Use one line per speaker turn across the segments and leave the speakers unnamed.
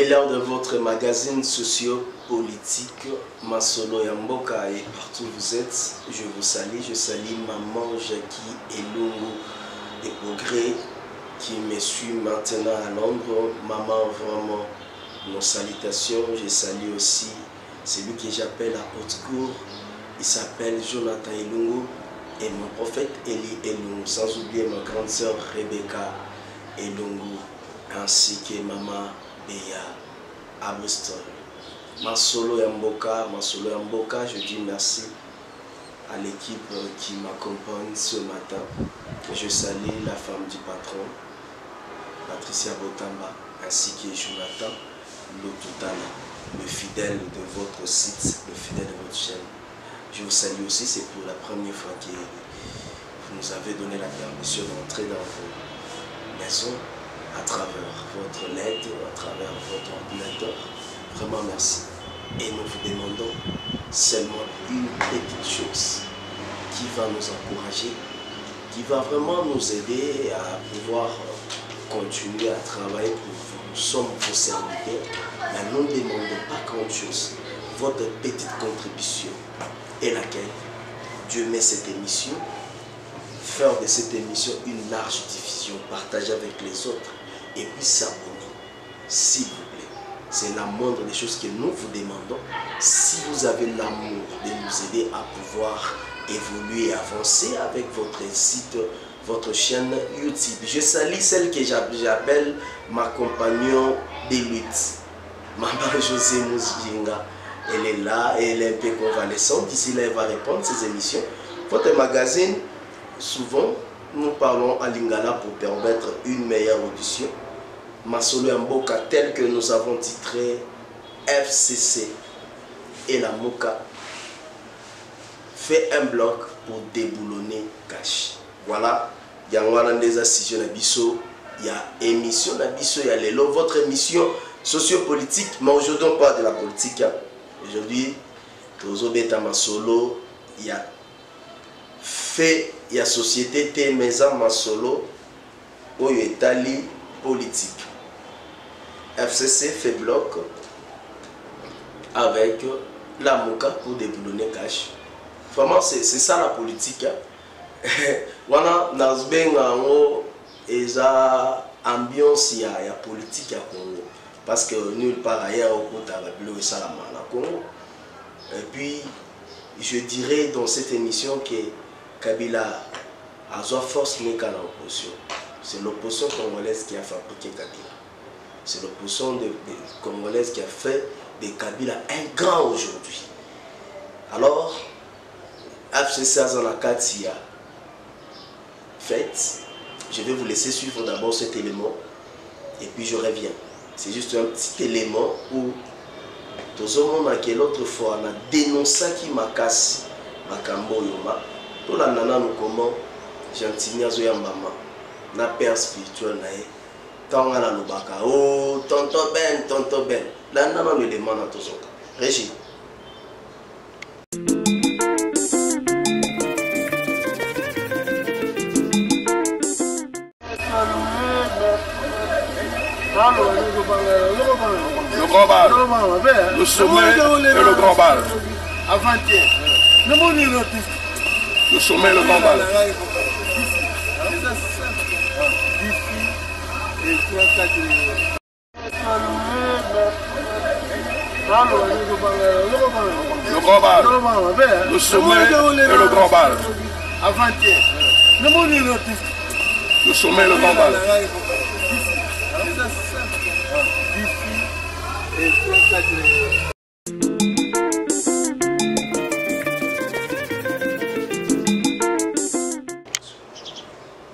Il est l'heure de votre magazine socio-politique Masolo Yamboka et partout où vous êtes, je vous salue. Je salue maman Jackie Elungu et Progrès qui me suit maintenant à Londres. Maman, vraiment, nos salutations. Je salue aussi celui que j'appelle à haute cour. Il s'appelle Jonathan Elungu et mon prophète Eli Elungu. Sans oublier ma grande sœur Rebecca Elungu ainsi que maman Béa à Bristol. Masolo Yamboka, je dis merci à l'équipe qui m'accompagne ce matin. Je salue la femme du patron, Patricia Botamba, ainsi que Jonathan Lotutana, le fidèle de votre site, le fidèle de votre chaîne. Je vous salue aussi, c'est pour la première fois que vous nous avez donné la permission d'entrer dans vos maisons à travers votre LED, à travers votre ordinateur. Vraiment merci. Et nous vous demandons seulement une petite chose qui va nous encourager, qui va vraiment nous aider à pouvoir continuer à travailler pour vous. Nous sommes vos serviteurs, mais nous ne demandons pas grand chose. Votre petite contribution est laquelle Dieu met cette émission, faire de cette émission une large diffusion, partager avec les autres et puis s'abonner, s'il vous plaît. C'est la moindre des choses que nous vous demandons. Si vous avez l'amour de nous aider à pouvoir évoluer, avancer avec votre site, votre chaîne YouTube. Je salue celle que j'appelle ma compagnon de lutte, Maman José Mousjinga. Elle est là, elle est un peu convalescente. D'ici là, elle va répondre à ces émissions. Votre magazine, souvent, nous parlons à Lingala pour permettre une meilleure audition. Masolo Yamboka, tel que nous avons titré FCC et la Moka, fait un bloc pour déboulonner Cash. Voilà, il y a une décision d'Abisso, il y a émission d'Abisso, il y a l'élo, votre émission sociopolitique, mais aujourd'hui on parle de la politique. Aujourd'hui, Tozo Beta Masolo, il y a fait, il y a société Témeza Masolo, où il y a Itali politique. FCC fait bloc avec la Moka pour déboulonner Cash. Vraiment, c'est ça la politique. Wana Nazbenga eza ambiance ya politique à Congo. Parce que nulle part ailleurs au côté de la Congo. Et puis, je dirais dans cette émission que Kabila a sa force mais qu'à l'opposition. C'est l'opposition congolaise qui a fabriqué Kabila. C'est l'opposition congolaise qui a fait de Kabila un grand aujourd'hui. Alors, FCC Azanakatia fait, je vais vous laisser suivre d'abord cet élément et puis je reviens. C'est juste un petit élément où tout le monde a l'autre fois on a dénoncé qui m'a cassé Makambo Yoma. Tout la nana nous comment Gentilnia Zoya Mama na père spirituel nae. Quand on a le baka, oh tonton Ben, la nana me demande à tous autres. Régie.
Le grand bal, le sommet et le grand bal. Le sommet et le grand bal. Le grand bal, le sommet et le grand bal. Le sommet et le grand bal.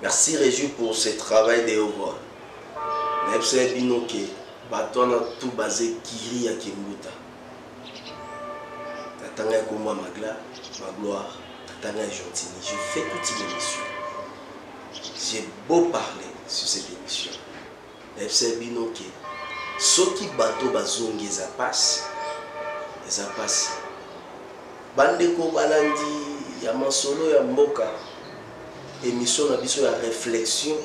Merci Régie pour ce travail de haut vol. Nepse Binoke, Baton a tout basé Kiri à Kimbuta. Tatanga Komba Magla, ma gloire, Tatanga Gentini. Je fais toute l'émission. J'ai beau parler sur cette émission. Nepse Binoke, Soki Bato Bazongi Zapas, Zapas. Bandeko Balandi, Yamasolo Yamboka. Émission na biso ya réflexion,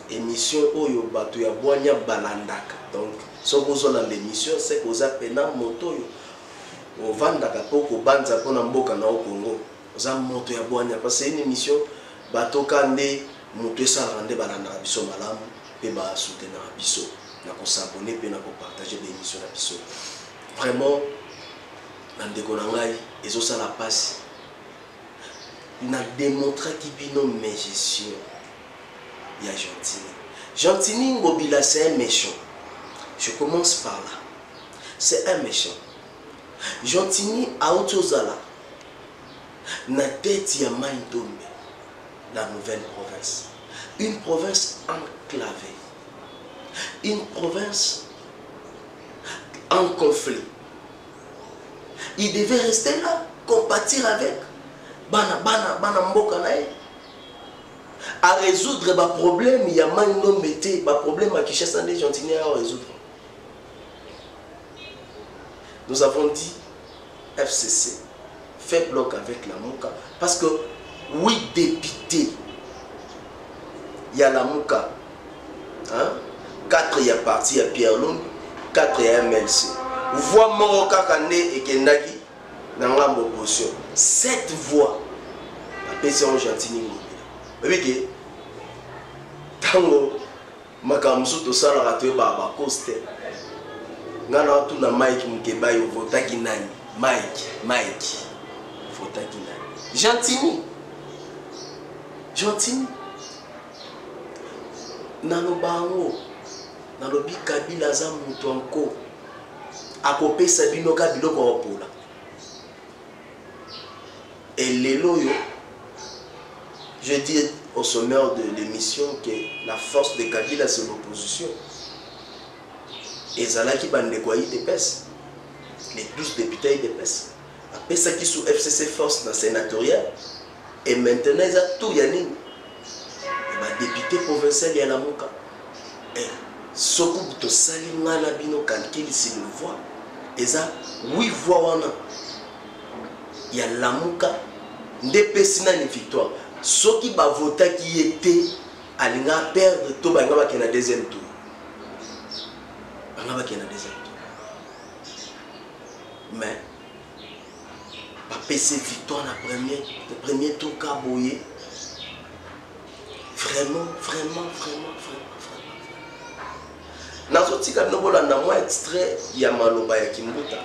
émission oyo bato ya boanya balandaka. Donc Si vous avez l'émission, c'est que vous avez un moto. Vous vendez un peu de banza pour un mboka na Congo. Vous avez un moto ya boania. Parce que c'est une émission, bato kande, moto ça rende balanda biso malamu, et ba soutenir biso. Na ko s'abonner pe na ko partager l'émission na biso. Vraiment, ndeko na ngai, ezo ça la passe. Na démontré qu'il bino mes gestion. Il y a Gentini. Gentini Ngobila, c'est un méchant. Je commence par là. C'est un méchant. Gentini Aotozala. Na tête ya Maïdombe, la nouvelle province. Une province enclavée. Une province en conflit. Il devait rester là, compatir avec Bana Mboka nae. À résoudre les problèmes, il y a maintenant des problèmes à Kinshasa des Gentini à résoudre. Nous avons dit FCC fait bloc avec la Mouka parce que 8 députés, il y a la Mouka, hein? 4 il y a parti à Pierre Lund, 4 il y a MLC. Voix Moroka Kande et Kendaki dans la opposition. 7 voix. La PCO Gentini. Oui, tango makamsu to sala raté ba coste ngana tu na Mike Mukeba yo votaki nani Mike votaki nani Gentini nalo bango nalo bi Kabila za mutu anko akopesa bino ka biloko opola et lelo yo. Je dis au sommaire de l'émission que la force de Kabila c'est l'opposition. Et Zalaki Bandekwaï dépêche. Les 12 députés dépêchent. Après ça qui sous FCC force dans sénatorial. Et maintenant ils ont tout yanni. Et député provincial il y a la Mouka. Et Sokou to Salima Nabino calcul s'il le voit. Et ça 8 voix wana. Il y a la Mouka. Ndepesina une victoire. Ceux qui va voter qui était à l'ingénieur perdre tout le monde qui est dans deuxième tour. Mais pas PC victoire dans le premier tour Kaboye. Vraiment. Dans ce petit cas, nous avons un extrait Yamaloba Yakimbuta.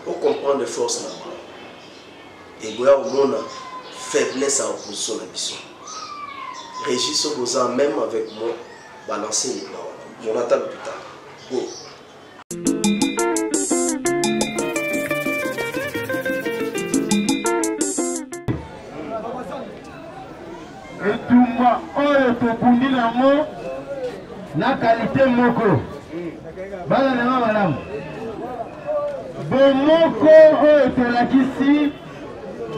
On comprend les forces là-bas. Et il y a au monde faiblesse à opposition à l'ambition. Régis Soboza, même avec moi, balancer les paroles. Jonathan plus tard. Go.
Et tout moi, oh, tokundi na mo, na qualité moko. Bala na madame. Bon moko, oh, tolakisi.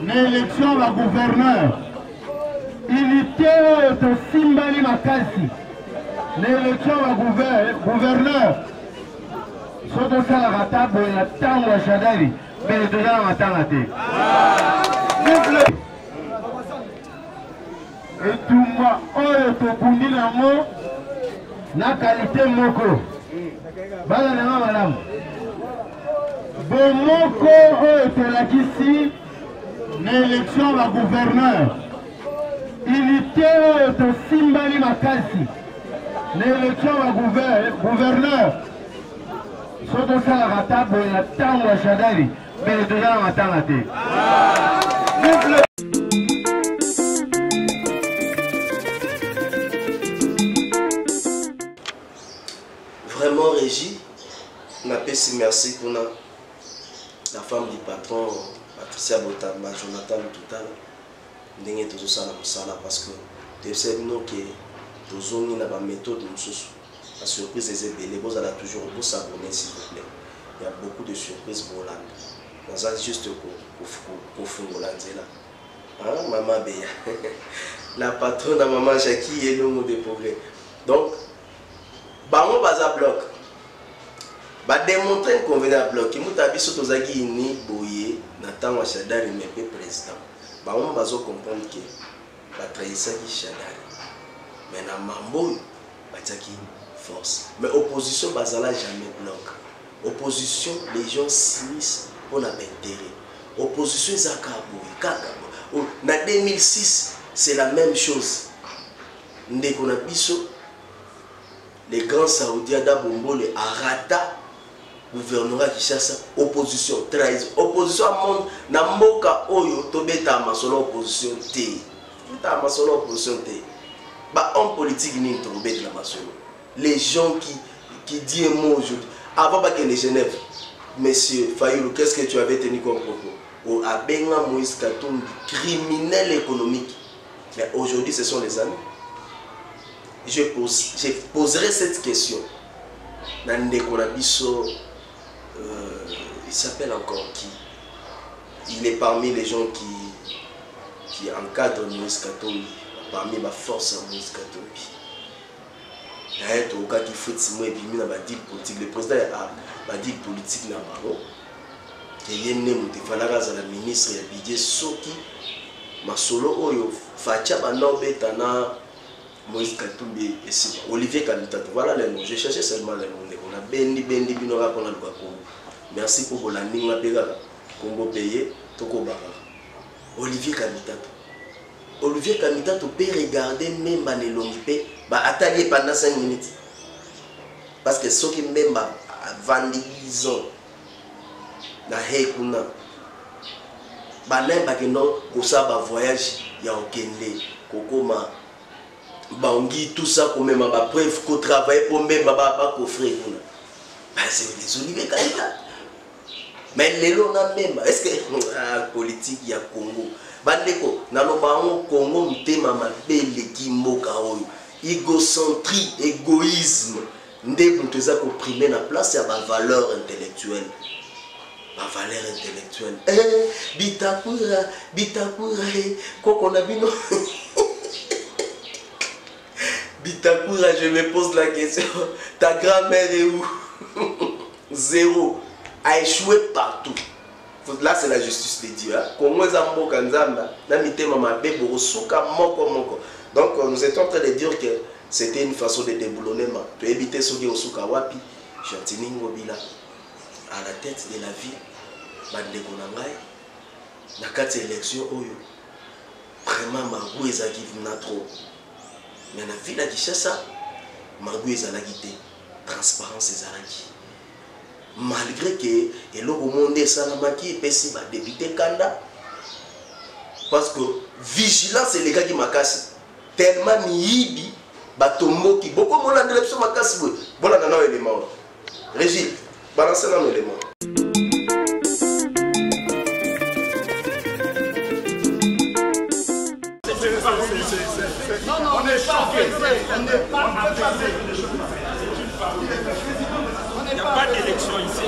L'élection va gouverneur. Unité de Simbali Makasi. L'élection va gouverneur. Soto Sala Tabo et la Tango Chadari. Mais le déjà la Matangate. Et tout moi, oh, tokundi na mo, na qualité moko. Bala na madame. Bon moko, oh, tolakisi. L'élection va gouverneur. Unité de Simbali Makasi. L'élection va gouverneur. Soto Sala Tabo et la Tango Chadari. Mais le déjà la Matangate.
Vraiment, Régie, on a fait merci pour la femme du patron. Patricia Botama, Jonathan Total, ndenge tout ça parce que tu sais que tous on a une méthode la surprise est belle, vous allez toujours vous s'abonner s'il vous plaît. Il y a beaucoup de surprises pour Hollande. Nous allons juste pour Hollande là. Maman Béa, la patronne à maman Jackie et l'homme de progrès. Donc, on va bloc. Va démontrer qu'on vient à bloc. Il m'a dit que vous avez ni boyé. Nathan Chadari mais pas président. On va comprendre que la trahison qui Chadari. Mais na mambo bataki force. Mais opposition, bazala jamais bloc. Opposition, les gens s'unissent pour l'intérêt. Opposition, en 2006, c'est la même chose. Les grands Saoudiens d'Abombo, les Arata, gouvernement Kinshasa, opposition, trahison. Opposition à monde, Namboka Oyo, Tobeta Masolo opposition T. Tobeta Masolo opposition T. Bah, en politique, il y a une Tobeta Masolo. Les gens qui disent un mot aujourd'hui, avant qu'il y ait Genève, monsieur Fayoulou, qu'est-ce que tu avais tenu comme propos? Au Abenga Moïse Katumbi, criminel économique. Mais aujourd'hui, ce sont les amis. Je poserai cette question. Il s'appelle encore qui? Il est parmi les gens qui encadrent Moïse Katumbi, parmi ma force à Moïse Katumbi. Au cas qui fait Simon et Bimi dans la deal politique, le président a dit politique dans le ballon. Il y a un ministre et Bidje Soki, Masolo Oyo, Fatia Banobetana. Moïse Katumbi et Olivier Kamitato. Voilà les noms. Je cherchais seulement les noms. On a Bendi Binora qu'on a le Congo. Merci pour la ligne Pega. Congo payé, Toko Bara. Olivier Kamitato. Olivier Kamitato peut regarder même Banelongipe, attaquer pendant 5 minutes. Parce que ceux qui même vandalisent na Hekuna. Banem Bakeno, Kosaba voyage, ya Okende, Kokoma. Bangi tout ça comme même ma preuve qu'on travaille pour même ma coffrer c'est les Olivier Kamitato. Mais les lots même est-ce que politique il y a Congo bandeko na lo bango Congo mutema mabele kimboka oyo égocentrie égoïsme ndé muteza ko primer na place ya ba valeur intellectuelle. Ma valeur intellectuelle bitakura koko na bino. Bitakura, je me pose la question, ta grand-mère est où? Zéro. A échoué partout. Là, c'est la justice de Dieu. Donc, nous étions en train de dire que c'était une façon de déboulonner. Pour éviter ce qui est au Soukawapi, à la tête de la ville, dans 4 élections, vraiment, Margou et Zaki vient trop. Mais dans la ville de Kinshasa, Margou et Zalaki, transparence et Zalaki. Malgré que le monde est salamaki et pessi va débuter Kanda. Parce que vigilance et les gars qui m'a cassé. Tellement ni batombo qui beaucoup de monde l'élection m'a cassé. Bon, là, on a élément. Régis, balancez dans l'élément.
On est choqué. Il n'y a pas d'élection ici.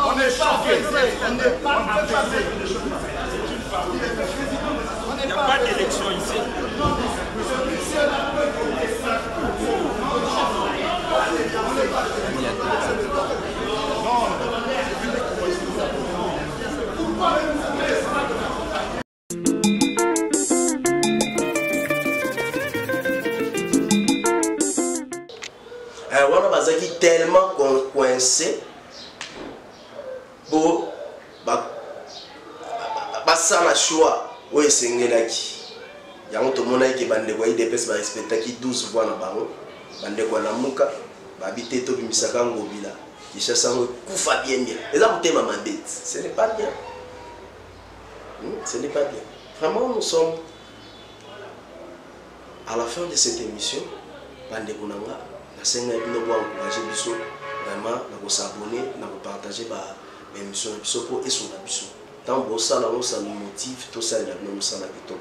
On est choqué. Il n'y a pas d'élection ici.
On a tellement coincé pour passer la choix où est-ce qu'il y a il y a un tout le monde qui va respecter 12 voix dans le baron. Bande kwa lamuka babité to bimisaka ngobila Kinshasa kufa bien bien. Et là mutema mabete. Ce n'est pas bien. Ce n'est pas bien. Vraiment nous sommes à la fin de cette émission. Bande kunanga na senga bino bo encourager biso vraiment na ko s'abonner na ko partager ba émission biso pour esona biso. Tant bo sala no ça nous motive tout ça la no sala kitoko.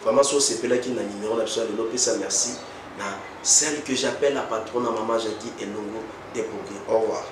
Vraiment so c'est pela qui na numéro la biso de l'opéra merci. Celle que j'appelle la patronne à Maman Jackie et Longo des Progrès. Au revoir.